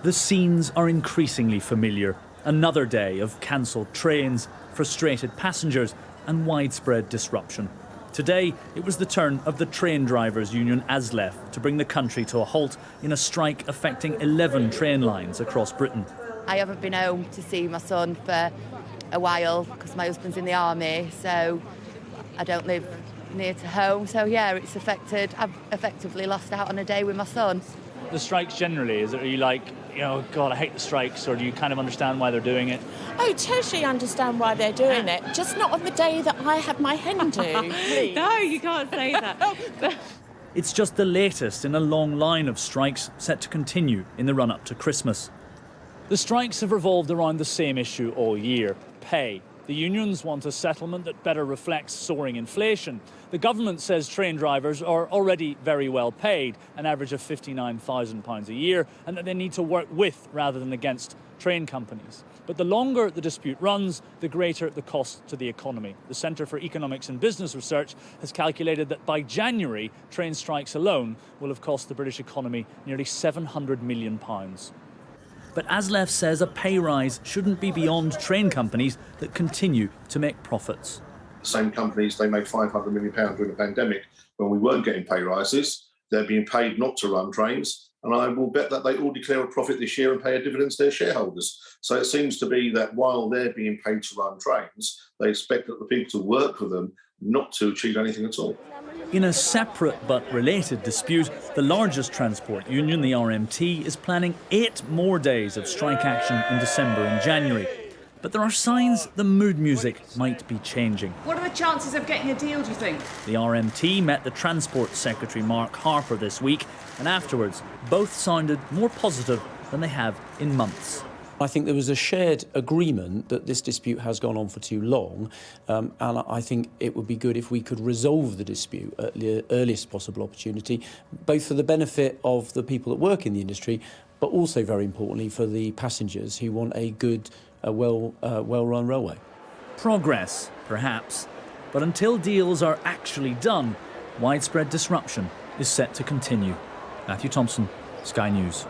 The scenes are increasingly familiar. Another day of cancelled trains, frustrated passengers and widespread disruption. Today, it was the turn of the train drivers' union ASLEF to bring the country to a halt in a strike affecting 11 train lines across Britain. I haven't been home to see my son for a while because my husband's in the army, so I don't live near to home. So yeah, it's affected. I've effectively lost out on a day with my son. The strikes generally, are you like, God, I hate the strikes, or do you kind of understand why they're doing it? I totally understand why they're doing it, just not on the day that I have my hen do. No, you can't say that. It's just the latest in a long line of strikes set to continue in the run-up to Christmas. The strikes have revolved around the same issue all year: pay. The unions want a settlement that better reflects soaring inflation. The government says train drivers are already very well paid, an average of £59,000 a year, and that they need to work with rather than against train companies. But the longer the dispute runs, the greater the cost to the economy. The Centre for Economics and Business Research has calculated that by January, train strikes alone will have cost the British economy nearly £700 million. But ASLEF says a pay rise shouldn't be beyond train companies that continue to make profits. The same companies, they made £500 million during the pandemic when we weren't getting pay rises. They're being paid not to run trains, and I will bet that they all declare a profit this year and pay a dividend to their shareholders. So it seems to be that while they're being paid to run trains, they expect that the people to work for them not to achieve anything at all. In a separate but related dispute, the largest transport union, the RMT, is planning 8 more days of strike action in December and January. But there are signs the mood music might be changing. What are the chances of getting a deal, do you think? The RMT met the Transport Secretary Mark Harper this week, and afterwards both sounded more positive than they have in months. I think there was a shared agreement that this dispute has gone on for too long, and I think it would be good if we could resolve the dispute at the earliest possible opportunity, both for the benefit of the people that work in the industry, but also, very importantly, for the passengers who want a good, well-run railway. Progress, perhaps, but until deals are actually done, widespread disruption is set to continue. Matthew Thompson, Sky News.